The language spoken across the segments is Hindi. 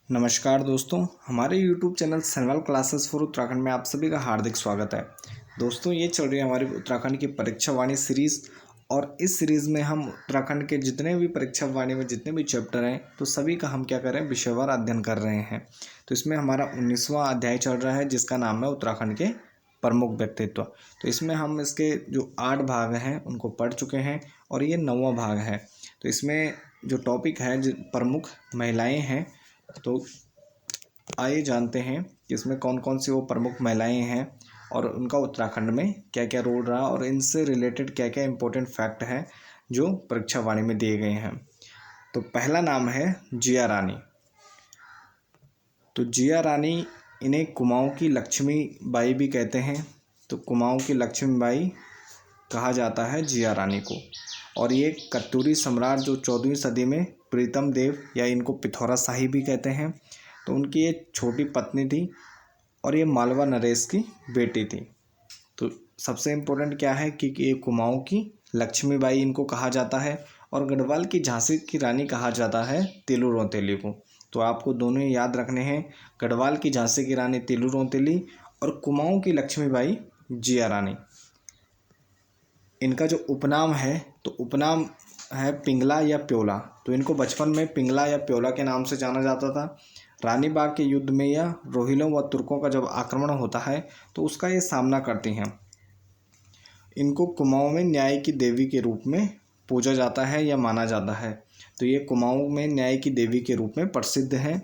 नमस्कार दोस्तों, हमारे YouTube channel Sanwal classes for Uttarakhand में आप सभी का हार्दिक स्वागत है। दोस्तों, ये चल रही है हमारी उत्तराखंड की परीक्षा वाणी सीरीज़ और इस सीरीज़ में हम उत्तराखंड के जितने भी परीक्षा वाणी में जितने भी चैप्टर हैं तो सभी का हम क्या कर रहे हैं, विषयवार अध्ययन कर रहे हैं। तो इसमें हमारा 19वां अध्याय चल रहा है जिसका नाम है उत्तराखंड के प्रमुख व्यक्तित्व। तो इसमें हम इसके जो 8 भाग हैं उनको पढ़ चुके हैं और ये 9वां भाग है। तो इसमें जो टॉपिक है जो प्रमुख महिलाएँ हैं, तो आइए जानते हैं कि इसमें कौन कौन सी वो प्रमुख महिलाएं हैं और उनका उत्तराखंड में क्या क्या रोल रहा और इनसे रिलेटेड क्या क्या इम्पोर्टेंट फैक्ट हैं जो परीक्षा वाणी में दिए गए हैं। तो पहला नाम है जिया रानी। तो जिया रानी, इन्हें कुमाऊं की लक्ष्मी बाई भी कहते हैं। तो कुमाऊं की लक्ष्मी बाई कहा जाता है जिया रानी को। और ये कत्यूरी सम्राट जो 14वीं सदी में प्रीतम देव या इनको पिथौरा शाही भी कहते हैं, तो उनकी ये छोटी पत्नी थी और ये मालवा नरेश की बेटी थी। तो सबसे इम्पोर्टेंट क्या है कि ये कुमाऊं की लक्ष्मीबाई इनको कहा जाता है और गढ़वाल की झांसी की रानी कहा जाता है तिलू रौतेली को। तो आपको दोनों ही याद रखने हैं, गढ़वाल की झांसी की रानी तिलू रौतेली और कुमाऊं की लक्ष्मीबाई जिया रानी। इनका जो उपनाम है तो उपनाम है पिंगला या प्योला। तो इनको बचपन में पिंगला या प्योला के नाम से जाना जाता था। रानी बाग के युद्ध में या रोहिलों व तुर्कों का जब आक्रमण होता है तो उसका ये सामना करती हैं। इनको कुमाऊं में न्याय की देवी के रूप में पूजा जाता है या माना जाता है। तो ये कुमाऊं में न्याय की देवी के रूप में प्रसिद्ध है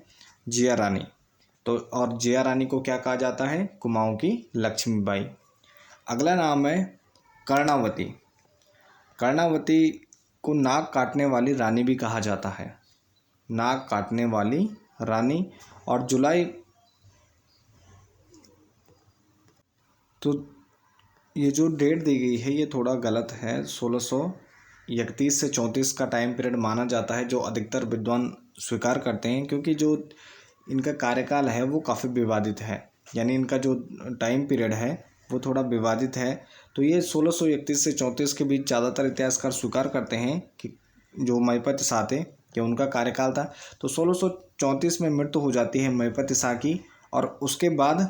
जिया रानी। तो और जिया रानी को क्या कहा जाता है, कुमाऊं की लक्ष्मीबाई। अगला नाम है कर्णावती। कर्णावती को नाक काटने वाली रानी भी कहा जाता है, नाक काटने वाली रानी। और जुलाई, तो ये जो डेट दी गई है ये थोड़ा गलत है। 1631 से 34 का टाइम पीरियड माना जाता है, जो अधिकतर विद्वान स्वीकार करते हैं, क्योंकि जो इनका कार्यकाल है वो काफ़ी विवादित है। यानी इनका जो टाइम पीरियड है वो थोड़ा विवादित है। तो ये 1631 से 34 के बीच ज़्यादातर इतिहासकार स्वीकार करते हैं कि जो महिपत शाह थे कि उनका कार्यकाल था। तो 1634 में मृत्यु हो जाती है महिपत शाह की और उसके बाद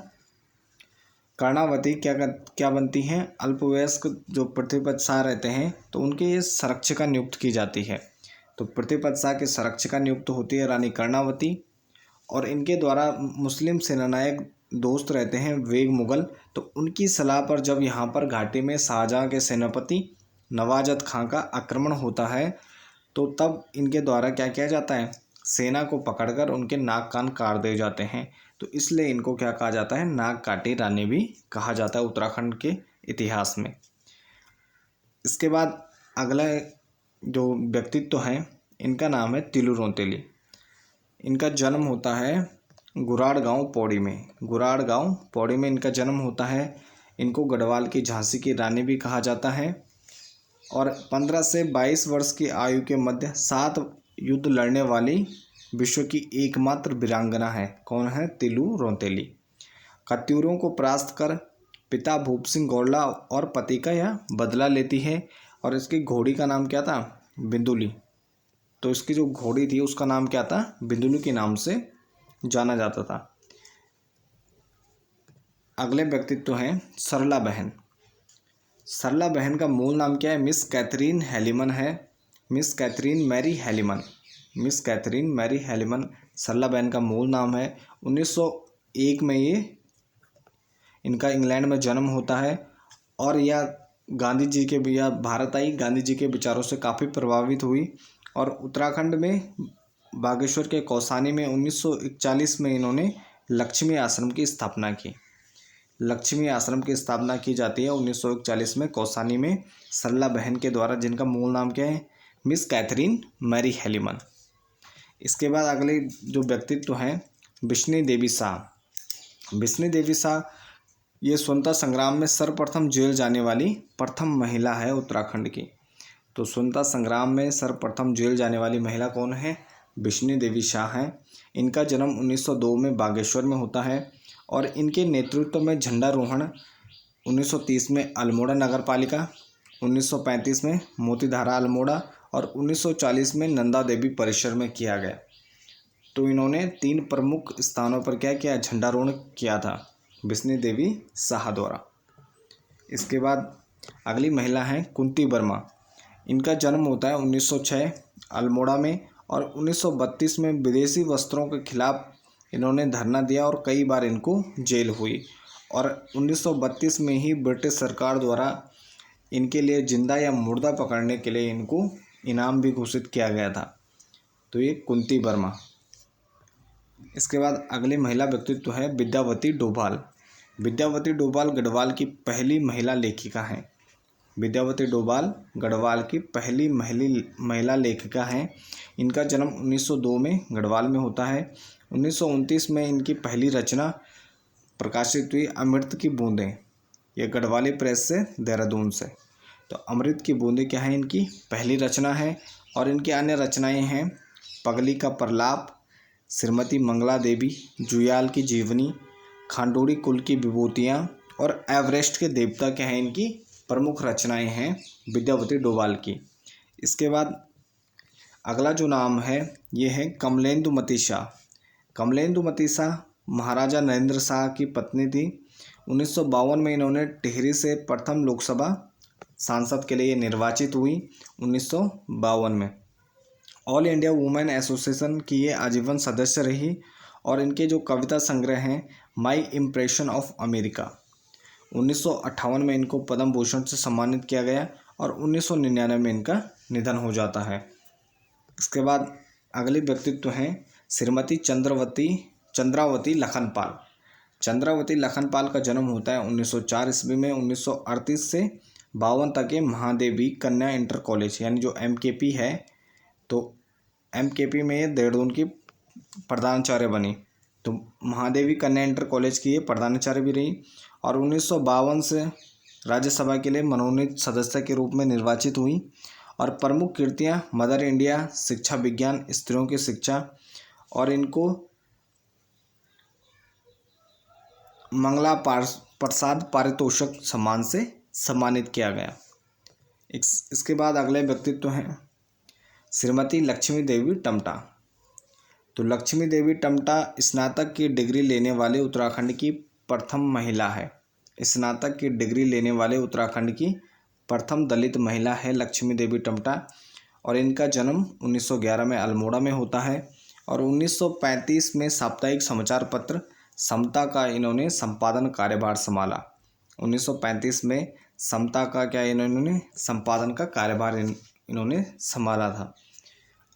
कर्णावती क्या बनती हैं, अल्पवयस्क जो पृथ्वीपत शाह रहते हैं तो उनके ये संरक्षिका नियुक्त की जाती है। तो पृथ्वीपत शाह की संरक्षिका नियुक्त होती है रानी कर्णावती। और इनके द्वारा मुस्लिम सेनानायक दोस्त रहते हैं वेग मुगल। तो उनकी सलाह पर जब यहाँ पर घाटी में शाहजहाँ के सेनापति नवाजत खां का आक्रमण होता है तो तब इनके द्वारा क्या किया जाता है, सेना को पकड़कर उनके नाक कान काट दिए जाते हैं। तो इसलिए इनको क्या कहा जाता है, नाक काटी रानी भी कहा जाता है उत्तराखंड के इतिहास में। इसके बाद अगला जो व्यक्तित्व है इनका नाम है तिलू रौतेली। इनका जन्म होता है गुराड़ गांव पौड़ी में। गुराड़ गांव पौड़ी में इनका जन्म होता है। इनको गढ़वाल की झांसी की रानी भी कहा जाता है। और 15 से 22 वर्ष की आयु के मध्य 7 युद्ध लड़ने वाली विश्व की एकमात्र वीरांगना है। कौन है, तिलू रौतेली। कत्यूरों को परास्त कर पिता भूप सिंह गौड़ला और पति का यह बदला लेती है। और इसकी घोड़ी का नाम क्या था, बिंदुली। तो इसकी जो घोड़ी थी उसका नाम क्या था, बिंदुली के नाम से जाना जाता था। अगले व्यक्तित्व हैं सरला बहन। सरला बहन का मूल नाम क्या है, मिस कैथरीन हेलिमन है। Miss Catherine Mary Heilman, Miss Catherine Mary Heilman Sarla बहन का मूल नाम है। 1901 में ये इनका इंग्लैंड में जन्म होता है और यह गांधी जी के भी, या भारत आई, गांधी जी के विचारों से काफ़ी प्रभावित हुई और उत्तराखंड में बागेश्वर के कौसानी में 1941 में इन्होंने लक्ष्मी आश्रम की स्थापना की। लक्ष्मी आश्रम की स्थापना की जाती है 1941 में कौसानी में सरला बहन के द्वारा, जिनका मूल नाम क्या है, मिस कैथरीन मैरी हेलिमन। इसके बाद अगले जो व्यक्तित्व हैं बिश्नी देवी शाह। बिश्नी देवी शाह ये स्वतंत्रता संग्राम में सर्वप्रथम जेल जाने वाली प्रथम महिला है उत्तराखंड की। तो स्वतंत्रता संग्राम में सर्वप्रथम जेल जाने वाली महिला कौन है, बिश्नी देवी शाह हैं। इनका जन्म 1902 में बागेश्वर में होता है और इनके नेतृत्व में झंडारोहण 1930 में अल्मोड़ा नगर पालिका, 1935 में मोतीधारा अल्मोड़ा और 1940 में नंदा देवी परिसर में किया गया। तो इन्होंने 3 प्रमुख स्थानों पर क्या किया, झंडारोहण किया था बिस्नी देवी साहा द्वारा। इसके बाद अगली महिला हैं कुंती वर्मा। इनका जन्म होता है 1906 अल्मोड़ा में, और 1932 में विदेशी वस्त्रों के खिलाफ इन्होंने धरना दिया और कई बार इनको जेल हुई, और 1932 में ही ब्रिटिश सरकार द्वारा इनके लिए जिंदा या मुर्दा पकड़ने के लिए इनको इनाम भी घोषित किया गया था। तो ये कुंती वर्मा। इसके बाद अगली महिला व्यक्तित्व है विद्यावती डोभाल। विद्यावती डोभाल गढ़वाल की पहली महिला लेखिका हैं। विद्यावती डोभाल गढ़वाल की पहली महिला लेखिका हैं। इनका जन्म 1902 में गढ़वाल में होता है। 1929 में इनकी पहली रचना प्रकाशित हुई, अमृत की बूंदें। यह गढ़वाली प्रेस से, देहरादून से। तो अमृत की बूंदें क्या है, इनकी पहली रचना है। और इनकी अन्य रचनाएं हैं पगली का प्रलाप, श्रीमती मंगला देवी, जुयाल की जीवनी, खांडोड़ी कुल की विभूतियाँ और एवरेस्ट के देवता क्या हैं, इनकी प्रमुख रचनाएं हैं विद्यावती डोभाल की। इसके बाद अगला जो नाम है ये है कमलेंदुमती शाह। कमलेंदुमती शाह महाराजा नरेंद्र शाह की पत्नी थी। 1952 में इन्होंने टिहरी से प्रथम लोकसभा सांसद के लिए निर्वाचित हुई 1952 में। ऑल इंडिया वुमेन एसोसिएशन की ये आजीवन सदस्य रही, और इनके जो कविता संग्रह हैं माई इम्प्रेशन ऑफ अमेरिका, 1958 में इनको पद्म भूषण से सम्मानित किया गया, और 1999 में इनका निधन हो जाता है। इसके बाद अगले व्यक्तित्व हैं श्रीमती चंद्रावती लखनपाल। चंद्रावती लखनपाल का जन्म होता है 1904 ईस्वी में। 1938 से 52 तक ये महादेवी कन्या इंटर कॉलेज यानी जो MKP है, तो MKP में ये देहरादून की प्रधानाचार्य बनी। तो महादेवी कन्या इंटर कॉलेज की ये प्रधानाचार्य भी रही, और 1952 से राज्यसभा के लिए मनोनीत सदस्य के रूप में निर्वाचित हुई। और प्रमुख कृतियाँ मदर इंडिया, शिक्षा विज्ञान, स्त्रियों की शिक्षा, और इनको मंगला प्रसाद पारितोषिक सम्मान से सम्मानित किया गया। इसके बाद अगले व्यक्तित्व हैं श्रीमती लक्ष्मी देवी टमटा। तो लक्ष्मी देवी टमटा स्नातक की डिग्री लेने वाले उत्तराखंड की प्रथम महिला है। स्नातक की डिग्री लेने वाले उत्तराखंड की प्रथम दलित महिला है लक्ष्मी देवी टमटा, और इनका जन्म 1911 में अल्मोड़ा में होता है। और 1935 में साप्ताहिक समाचार पत्र समता का इन्होंने संपादन कार्यभार संभाला। 1935 में समता का क्या इन्होंने संपादन का कार्यभार इन्होंने संभाला था।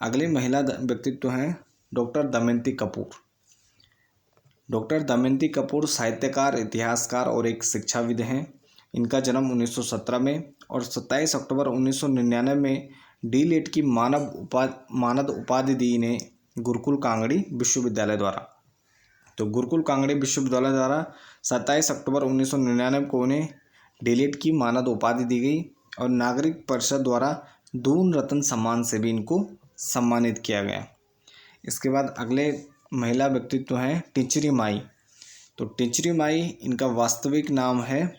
अगली महिला व्यक्तित्व हैं डॉक्टर दमयंती कपूर। डॉक्टर दमयंती कपूर साहित्यकार, इतिहासकार और एक शिक्षाविद हैं। इनका जन्म 1917 में, और 27 अक्टूबर 1999 में D.Litt की मानद उपाधि दी इन्हें गुरुकुल कांगड़ी विश्वविद्यालय द्वारा। तो गुरुकुल कांगड़ी विश्वविद्यालय द्वारा 27 अक्टूबर 1999 को उन्हें D.Litt की मानद उपाधि दी गई, और नागरिक परिषद द्वारा दून रत्न सम्मान से भी इनको सम्मानित किया गया। इसके बाद अगले महिला व्यक्तित्व हैं टिंचरी माई। तो टिंचरी माई इनका वास्तविक नाम है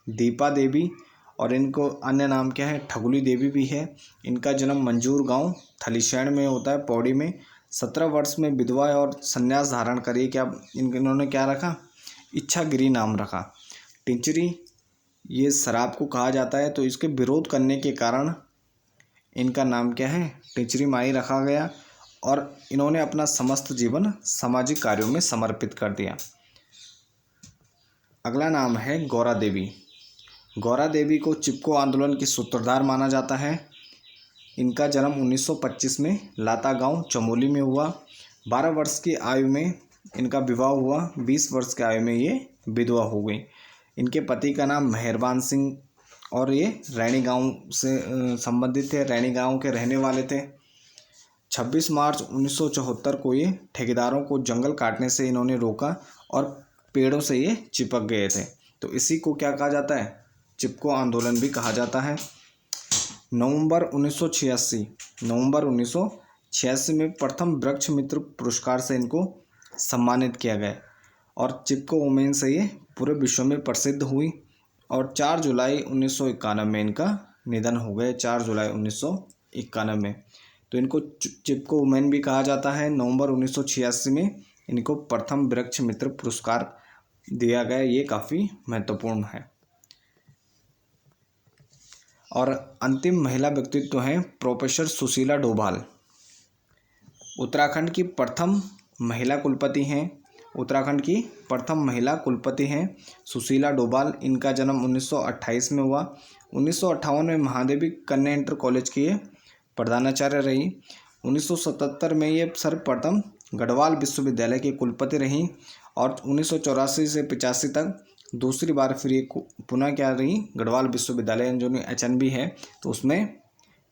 दीपा देवी, और इनको अन्य नाम क्या है, ठगुली देवी भी है। इनका जन्म मंजूर गांव थलीशैण में होता है, पौड़ी में। 17 वर्ष में विधवा और संन्यास धारण करिए। क्या इन्होंने क्या रखा, इच्छागिरी नाम रखा। टिंचरी ये शराब को कहा जाता है, तो इसके विरोध करने के कारण इनका नाम क्या है, टिंचरी माई रखा गया, और इन्होंने अपना समस्त जीवन सामाजिक कार्यों में समर्पित कर दिया। अगला नाम है गौरा देवी। गौरा देवी को चिपको आंदोलन की सूत्रधार माना जाता है। इनका जन्म 1925 में लाता गांव चमोली में हुआ। 12 वर्ष की आयु में इनका विवाह हुआ। 20 वर्ष की आयु में ये विधवा हो गई। इनके पति का नाम मेहरबान सिंह, और ये रैणी गांव से संबंधित थे, रैणी गांव के रहने वाले थे। 26 मार्च 1974 को ये ठेकेदारों को जंगल काटने से इन्होंने रोका, और पेड़ों से ये चिपक गए थे। तो इसी को क्या कहा जाता है, चिपको आंदोलन भी कहा जाता है। नवंबर 1986 में प्रथम वृक्ष मित्र पुरस्कार से इनको सम्मानित किया गया, और चिपको वुमेन से ये पूरे विश्व में प्रसिद्ध हुई। और 4 जुलाई 1991 में इनका निधन हो गया। 4 जुलाई 1991 में। तो इनको चिपको वुमेन भी कहा जाता है। नवंबर 1986 में इनको प्रथम वृक्ष मित्र पुरस्कार दिया गया, ये काफ़ी महत्वपूर्ण है। और अंतिम महिला व्यक्तित्व हैं प्रोफेसर सुशीला डोभाल। उत्तराखंड की प्रथम महिला कुलपति हैं। उत्तराखंड की प्रथम महिला कुलपति हैं सुशीला डोभाल। इनका जन्म 1928 में हुआ। 1958 में महादेवी कन्या इंटर कॉलेज की प्रधानाचार्य रही। 1977 में ये सर्वप्रथम गढ़वाल विश्वविद्यालय की कुलपति रहीं और 1984 से 85 तक दूसरी बार फिर ये पुनः क्या रही, गढ़वाल विश्वविद्यालय जो HNB है तो उसमें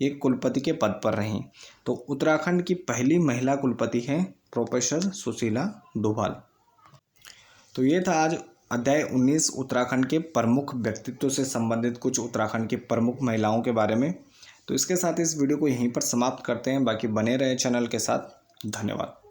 एक कुलपति के पद पर रहीं। तो उत्तराखंड की पहली महिला कुलपति हैं प्रोफेसर सुशीला डोभाल। तो ये था आज अध्याय 19 उत्तराखंड के प्रमुख व्यक्तित्व से संबंधित कुछ उत्तराखंड की प्रमुख महिलाओं के बारे में। तो इसके साथ इस वीडियो को यहीं पर समाप्त करते हैं। बाकी बने रहे चैनल के साथ। धन्यवाद।